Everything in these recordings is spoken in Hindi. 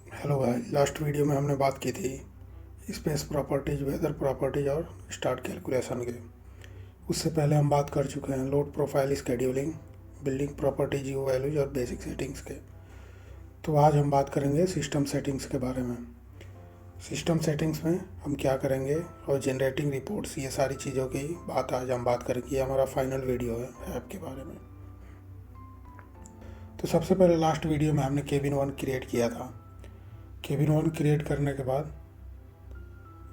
हेलो भाई, लास्ट वीडियो में हमने बात की थी स्पेस प्रॉपर्टीज, वेदर प्रॉपर्टीज और स्टार्ट कैलकुलेशन के। उससे पहले हम बात कर चुके हैं load profile scheduling, building properties, you values और बेसिक सेटिंग्स के। तो आज हम बात करेंगे सिस्टम सेटिंग्स के बारे में। सिस्टम सेटिंग्स में हम क्या करेंगे और जनरेटिंग रिपोर्ट्स, ये सारी चीज़ों की बात आज हम बात करेंगे। ये हमारा फाइनल वीडियो है ऐप के बारे में। तो सबसे पहले लास्ट वीडियो में हमने केबिन 1 क्रिएट किया था। केबिन 1 क्रिएट करने के बाद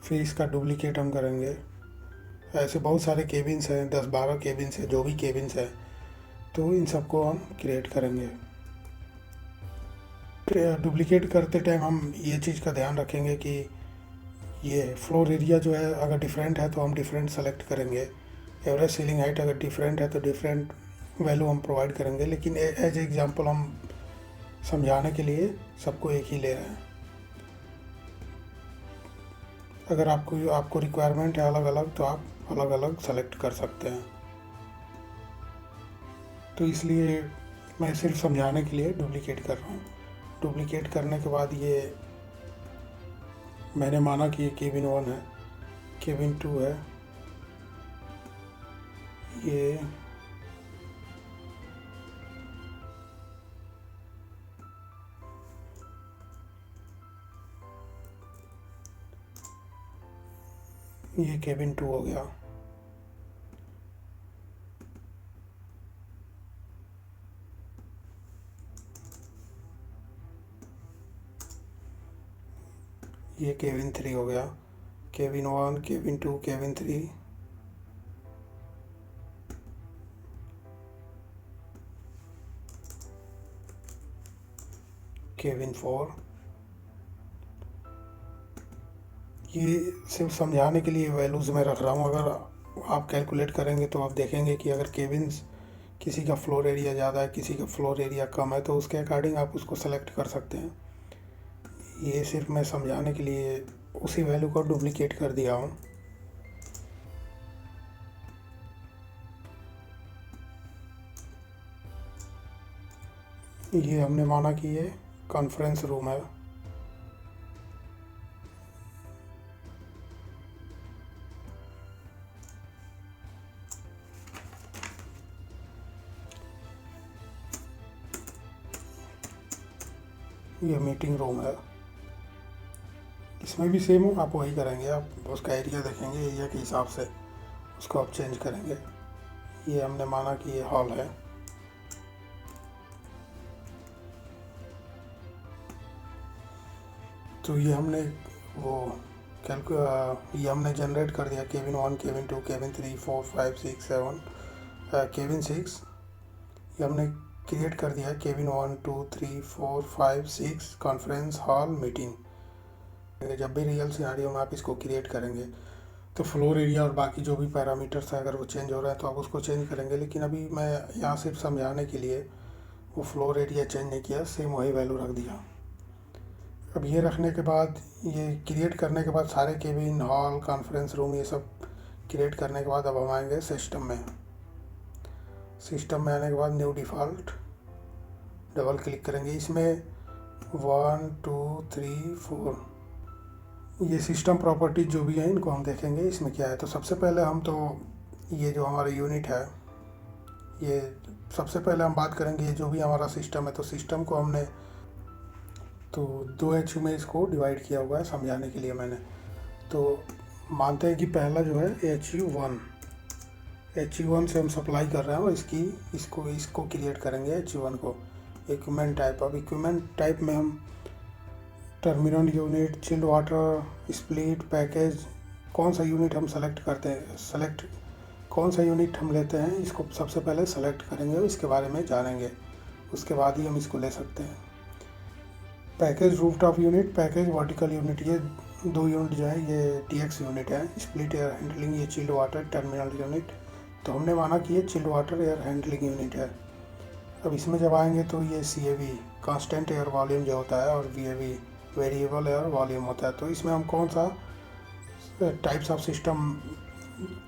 फिर इसका डुप्लीकेट हम करेंगे। ऐसे बहुत सारे केबिन्स हैं, 10-12 केबिन्स हैं, जो भी केबिन्स हैं, तो इन सबको हम क्रिएट करेंगे। डुप्लीकेट करते टाइम हम ये चीज़ का ध्यान रखेंगे कि ये फ्लोर एरिया जो है अगर डिफरेंट है तो हम डिफरेंट सेलेक्ट करेंगे। एवरेज सीलिंग हाइट अगर डिफरेंट है तो डिफरेंट वैल्यू हम प्रोवाइड करेंगे। लेकिन एज एग्जांपल हम समझाने के लिए सबको एक ही ले रहे हैं। अगर आपको रिक्वायरमेंट है अलग अलग तो आप अलग अलग सेलेक्ट कर सकते हैं। तो इसलिए मैं सिर्फ समझाने के लिए डुप्लीकेट कर रहा हूँ। डुप्लीकेट करने के बाद ये मैंने माना कि ये केबिन 1 है, केबिन 2 है, ये केबिन 2 हो गया। ये केबिन 3 हो गया। Cabin 1, cabin 2, cabin 3, cabin 4। ये सिर्फ समझाने के लिए वैल्यूज़ मैं रख रहा हूँ। अगर आप कैलकुलेट करेंगे तो आप देखेंगे कि अगर केबिन्स किसी का फ्लोर एरिया ज़्यादा है, किसी का फ्लोर एरिया कम है, तो उसके अकॉर्डिंग आप उसको सेलेक्ट कर सकते हैं। ये सिर्फ मैं समझाने के लिए उसी वैल्यू को डुप्लीकेट कर दिया हूँ। ये हमने माना कि ये कॉन्फ्रेंस रूम है। ये मीटिंग रूम है। इसमें भी सेम आप वही करेंगे, आप उसका एरिया देखेंगे, एरिया के हिसाब से उसको आप चेंज करेंगे। ये हमने माना कि ये हॉल है। तो ये हमने वो ये हमने जनरेट कर दिया। केबिन 1, केबिन 2, केबिन 3, 4, 5, 6, 7, केबिन 6 ये हमने क्रिएट कर दिया। Cabin 1, 2, 3, 4, 5, 6 conference hall meeting. जब भी रियल सिनेरियो में आप इसको क्रिएट करेंगे तो फ्लोर एरिया और बाकी जो भी पैरामीटर्स है अगर वो चेंज हो रहा है तो आप उसको चेंज करेंगे। लेकिन अभी मैं यहाँ सिर्फ समझाने के लिए वो फ्लोर एरिया चेंज नहीं किया, सेम वही वैल्यू रख दिया। अब ये रखने के बाद, ये क्रिएट करने के बाद सारे केबिन, हॉल, कॉन्फ्रेंस रूम ये सब क्रिएट करने के बाद अब हम आएंगे सिस्टम में। सिस्टम में आने के बाद न्यू डिफ़ॉल्ट डबल क्लिक करेंगे। इसमें 1, 2, 3, 4 ये सिस्टम प्रॉपर्टीज जो भी हैं इनको हम देखेंगे इसमें क्या है। तो सबसे पहले हम तो ये जो हमारा यूनिट है, ये सबसे पहले हम बात करेंगे। ये जो भी हमारा सिस्टम है, तो सिस्टम को हमने तो 2 एच में इसको डिवाइड किया हुआ है समझाने के लिए मैंने। तो मानते हैं कि पहला जो है HU1, HU1 से हम सप्लाई कर रहे हैं और इसको क्रिएट करेंगे HU1 को। इक्विपमेंट टाइप, अब इक्विपमेंट टाइप में हम terminal unit, chilled water, split, package, कौन सा यूनिट हम सेलेक्ट करते हैं, कौन सा यूनिट हम लेते हैं, इसको सबसे पहले सेलेक्ट करेंगे और इसके बारे में जानेंगे, उसके बाद ही हम इसको ले सकते हैं। Package rooftop unit, package vertical unit, ये 2 यूनिट जो है ये TX यूनिट है। स्प्लिट एयर हैंडलिंग, ये चिल्ड वाटर टर्मिनल यूनिट। तो हमने माना कि ये chilled water air handling unit है। अब इसमें जब आएंगे तो ये CAV कांस्टेंट एयर वॉल्यूम जो होता है और VAV वेरिएबल एयर वॉल्यूम होता है। तो इसमें हम कौन सा टाइप्स ऑफ सिस्टम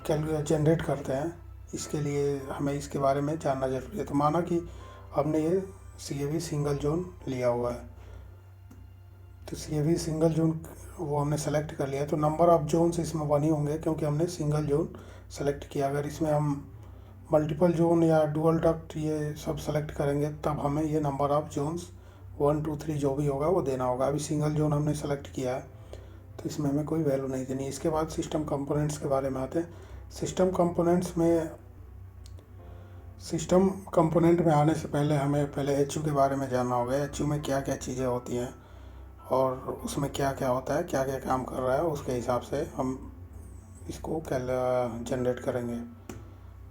जनरेट करते हैं, इसके लिए हमें इसके बारे में जानना जरूरी है। तो माना कि हमने ये CAV सिंगल जोन लिया हुआ है। तो ये भी सिंगल जोन वो हमने सेलेक्ट कर लिया। तो नंबर ऑफ जोन्स इसमें 1 ही होंगे क्योंकि हमने सिंगल जोन सेलेक्ट किया। अगर इसमें हम मल्टीपल जोन या डुअल डक्ट ये सब सेलेक्ट करेंगे तब हमें ये नंबर ऑफ जोन्स 1 2 3 जो भी होगा वो देना होगा। अभी सिंगल जोन हमने सेलेक्ट किया है तो इसमें हमें कोई वैल्यू नहीं देनी। इसके बाद सिस्टम कंपोनेंट्स के बारे में आते हैं। सिस्टम कंपोनेंट में आने से पहले हमें पहले एच के बारे में जानना होगा। एच में क्या क्या चीज़ें होती हैं और उसमें क्या क्या होता है, क्या क्या काम कर रहा है, उसके हिसाब से हम इसको जनरेट करेंगे।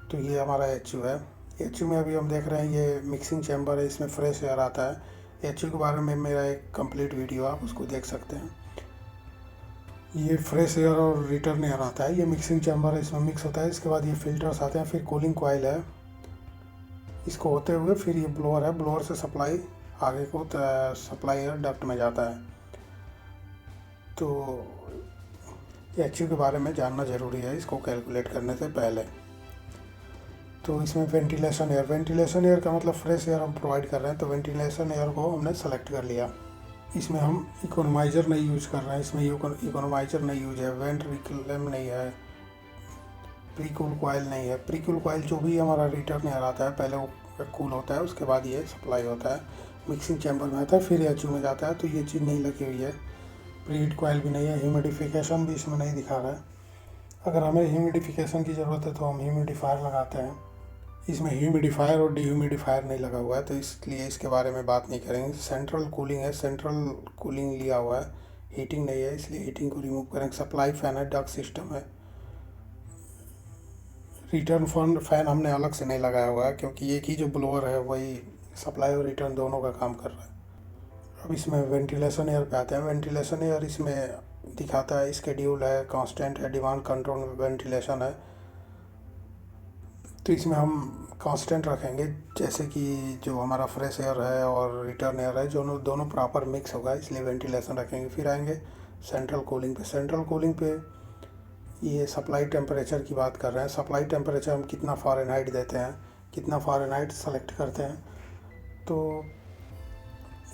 तो ये हमारा एच है। एच में अभी हम देख रहे हैं ये मिक्सिंग चैम्बर है, इसमें फ्रेश एयर आता है। एच के बारे में मेरा एक कंप्लीट वीडियो आप उसको देख सकते हैं। ये फ्रेश एयर और रिटर्न एयर आता है, ये मिक्सिंग चैम्बर है, इसमें मिक्स होता है। इसके बाद ये फिल्टर्स आते हैं, फिर कूलिंग कॉइल है, इसको होते हुए फिर ये ब्लोअर है। ब्लोअर से सप्लाई आगे को सप्लाई एयर डक्ट में जाता है। तो एच के बारे में जानना ज़रूरी है इसको कैलकुलेट करने से पहले। तो इसमें वेंटिलेशन एयर का मतलब फ्रेश एयर हम प्रोवाइड कर रहे हैं, तो वेंटिलेशन एयर को हमने सेलेक्ट कर लिया। इसमें हम इकोनोमाइज़र नहीं यूज कर रहे हैं, इसमें इकोनोमाइज़र नहीं यूज है, वेंट रिक्लेम नहीं है, प्री कूल कॉइल नहीं है। प्री कूल कॉइल जो भी हमारा रिटर्न एयर आता है पहले वो कूल होता है, उसके बाद ये सप्लाई होता है, मिक्सिंग चैम्बर में आता है, फिर एच में जाता है। तो ये चीज़ नहीं लगी हुई है। प्री हीट कॉइल भी नहीं है, ह्यूमिडिफिकेशन भी इसमें नहीं दिखा रहा है। अगर हमें ह्यूमिडिफिकेशन की ज़रूरत है तो हम ह्यूमिडिफायर लगाते हैं। इसमें ह्यूमिडिफायर और डिह्यूमिडिफायर नहीं लगा हुआ है तो इसलिए इसके बारे में बात नहीं करेंगे। सेंट्रल कूलिंग है, सेंट्रल कूलिंग लिया हुआ है, हीटिंग नहीं है, इसलिए हीटिंग को रिमूव करेंगे। सप्लाई फैन है, डक्ट सिस्टम है। रिटर्न फैन हमने अलग से नहीं लगाया हुआ है क्योंकि एक ही जो ब्लोअर है वही सप्लाई और रिटर्न दोनों का काम कर रहा है। अब इसमें वेंटिलेशन एयर पे आते हैं। वेंटिलेशन एयर इसमें दिखाता है, स्केड्यूल है, कांस्टेंट है, डिमांड कंट्रोल वेंटिलेशन है। तो इसमें हम कांस्टेंट रखेंगे, जैसे कि जो हमारा फ्रेश एयर है और रिटर्न एयर है जो दोनों प्रॉपर मिक्स होगा, इसलिए वेंटिलेशन रखेंगे। फिर आएंगे सेंट्रल कूलिंग पे। सेंट्रल कूलिंग पे ये सप्लाई टेम्परेचर की बात कर रहे हैं। सप्लाई टेम्परेचर हम कितना फ़ारेनहाइट देते हैं, कितना फ़ारेनहाइट सेलेक्ट करते हैं। तो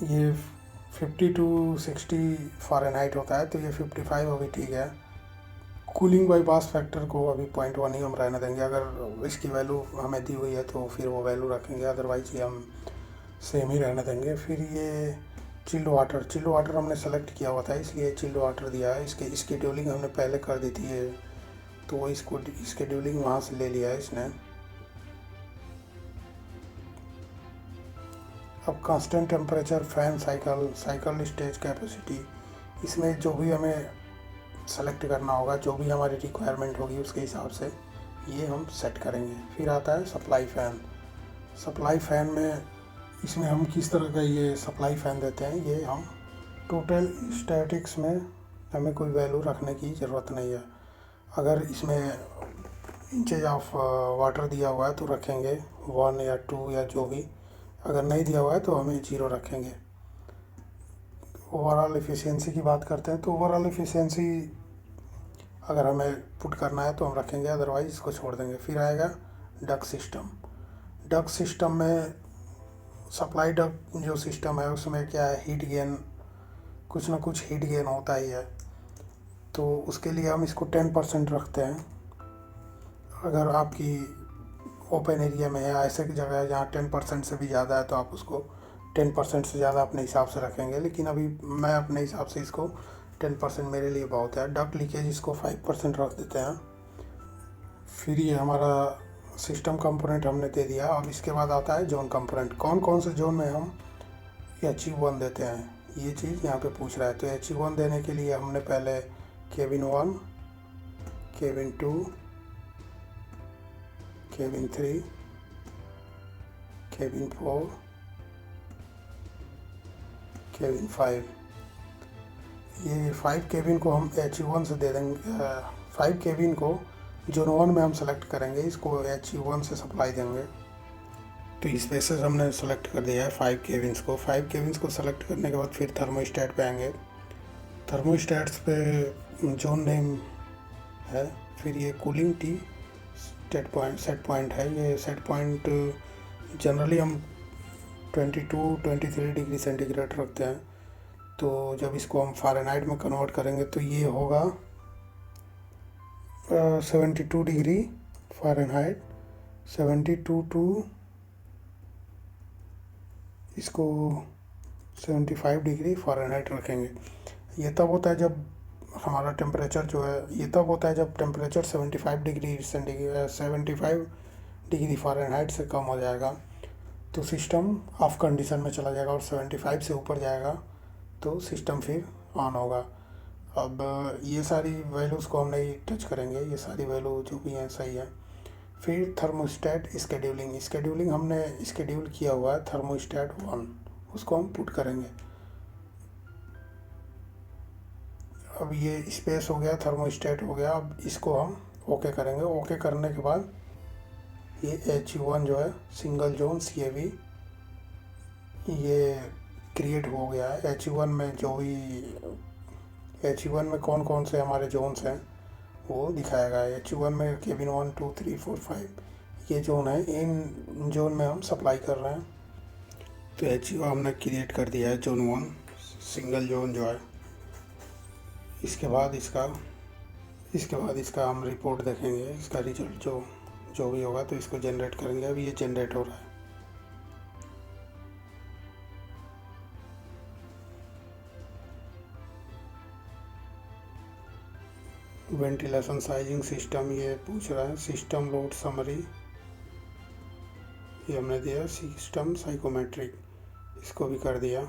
ये 50 to 60 फ़ारेनहाइट होता है, तो ये 55 अभी ठीक है। कूलिंग बाई पास फैक्टर को अभी 0.1 ही हम रहने देंगे। अगर इसकी वैल्यू हमें दी हुई है तो फिर वो वैल्यू रखेंगे, अदरवाइज ये हम सेम ही रहने देंगे। फिर ये चिल्ड वाटर हमने सेलेक्ट किया हुआ था इसलिए चिल्ड वाटर दिया है। इसकी स्केड्यूलिंग हमने पहले कर दी थी ये, तो वो इसको स्केड्यूलिंग वहाँ से ले लिया है इसने। अब constant temperature, fan cycle stage capacity, इसमें जो भी हमें सेलेक्ट करना होगा, जो भी हमारी रिक्वायरमेंट होगी उसके हिसाब से ये हम सेट करेंगे। फिर आता है सप्लाई फ़ैन में इसमें हम किस तरह का ये सप्लाई फ़ैन देते हैं, ये हम टोटल स्टैटिक्स में हमें कोई वैल्यू रखने की ज़रूरत नहीं है। अगर इसमें इंचेज ऑफ वाटर दिया हुआ है तो रखेंगे 1 या 2 या जो भी, अगर नहीं दिया हुआ है तो हमें 0 रखेंगे। ओवरऑल एफिशिएंसी की बात करते हैं तो ओवरऑल एफिशिएंसी अगर हमें पुट करना है तो हम रखेंगे, अदरवाइज इसको छोड़ देंगे। फिर आएगा डक्ट सिस्टम में सप्लाई डक्ट जो सिस्टम है उसमें क्या है, हीट गेन, कुछ ना कुछ हीट गेन होता ही है। तो उसके लिए हम इसको 10% रखते हैं। अगर आपकी ओपन एरिया में है, ऐसे की जगह है जहाँ 10% से भी ज़्यादा है तो आप उसको 10% से ज़्यादा अपने हिसाब से रखेंगे, लेकिन अभी मैं अपने हिसाब से इसको 10% मेरे लिए बहुत है। डक्ट लीकेज इसको 5% रख देते हैं। फिर ये हमारा सिस्टम कंपोनेंट हमने दे दिया। अब इसके बाद आता है जोन कंपोनेंट। कौन कौन से जोन में हम HE1 देते हैं, ये चीज़ यहाँ पे पूछ रहा है। तो HE1 देने के लिए हमने पहले cabin 1, cabin 2, cabin 3, cabin 4, cabin 5, ये 5 केबिन को हम HE1 से दे देंगे। 5 केबिन को जोन 1 में हम सेलेक्ट करेंगे, इसको HE1 से सप्लाई देंगे। तो इस बेसिस हमने सेलेक्ट कर दिया है 5 केबिन्स को। 5 केबिन्स को सेलेक्ट करने के बाद फिर थर्मोस्टेट पे आएंगे। थर्मोस्टेट्स पे जोन नेम है, फिर ये कूलिंग टी सेट पॉइंट है। ये सेट पॉइंट जनरली हम 22-23 डिग्री सेंटीग्रेड रखते हैं। तो जब इसको हम फ़ारेनहाइट में कन्वर्ट करेंगे तो ये होगा 72 डिग्री फ़ारेनहाइट, 72 टू इसको 75 डिग्री फ़ारेनहाइट रखेंगे। ये तब होता है जब हमारा टेम्परेचर जो है, ये तब होता है जब temperature 75 degree centigrade 75 degree Fahrenheit से कम हो जाएगा तो सिस्टम ऑफ कंडीशन में चला जाएगा, और 75 से ऊपर जाएगा तो सिस्टम फिर ऑन होगा। अब ये सारी वैल्यूज़ को हम नहीं टच करेंगे, ये सारी वैल्यू जो भी हैं सही है। फिर थर्मोस्टेट स्केड्यूलिंग हमने स्केड्यूल किया हुआ है थर्मोस्टेट 1, उसको हम पुट करेंगे। अब ये स्पेस हो गया, थर्मोस्टेट हो गया, अब इसको हम ओके करेंगे। ओके करने के बाद ये H1 जो है सिंगल जोन CAV ये क्रिएट हो गया है। H1 में जो भी H1 में कौन कौन से हमारे जोन्स हैं वो दिखाएगा। H1 में केबिन 1 2 3 4 5 ये जोन है, इन जोन में हम सप्लाई कर रहे हैं। तो H1 हमने क्रिएट कर दिया है जोन 1 सिंगल जोन जो है। इसके बाद इसका हम रिपोर्ट देखेंगे, इसका रिजल्ट जो भी होगा तो इसको जनरेट करेंगे। अभी ये जनरेट हो रहा है। वेंटिलेशन साइजिंग सिस्टम ये पूछ रहा है। सिस्टम लोड समरी ये हमने दिया। सिस्टम साइकोमेट्रिक इसको भी कर दिया।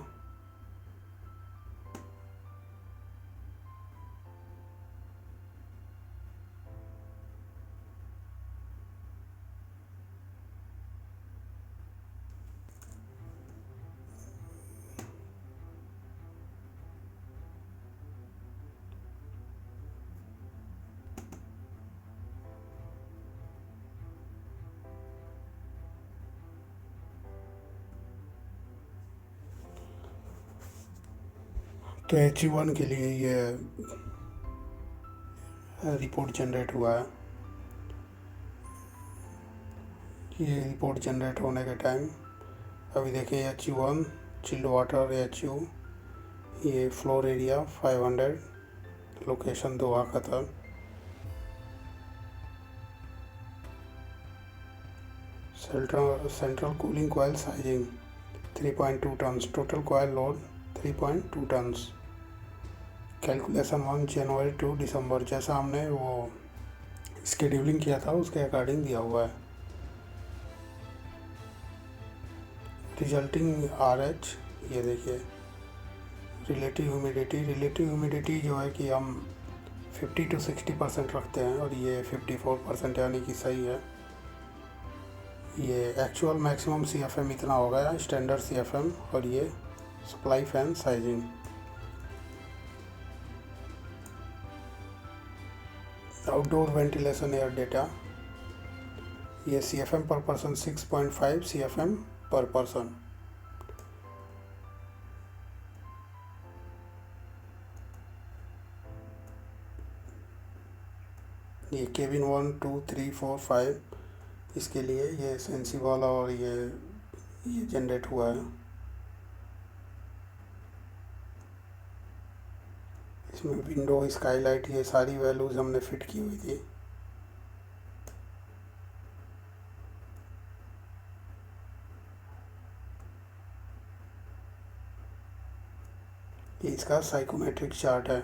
तो H1 के लिए ये रिपोर्ट जनरेट हुआ है। ये रिपोर्ट जनरेट होने के टाइम अभी देखिए H1 चिल्ड वाटर HU, ये floor area 500, location Doha Qatar, central cooling coil sizing 3.2 tons, total coil load 3.2 tons. Calculation 1 जनवरी टू दिसंबर, जैसा हमने वो स्केड्यूलिंग किया था उसके अकॉर्डिंग दिया हुआ है। रिजल्टिंग RH ये देखिए। रिलेटिव ह्यूमिडिटी जो है कि हम 50 to 60% रखते हैं और ये 54% यानी कि सही है। ये एक्चुअल मैक्सिमम CFM इतना हो गया स्टैंडर्ड CFM, और ये supply fan sizing. Outdoor ventilation air data ये CFM पर पर्सन 6.5 CFM पर पर्सन। ये केबिन 1 2 3 4 5 इसके लिए ये सेंसी वाला और ये जनरेट हुआ है। इसमें विंडो स्काईलाइट ये सारी वैल्यूज़ हमने फिट की हुई थी। ये इसका साइकोमेट्रिक चार्ट है।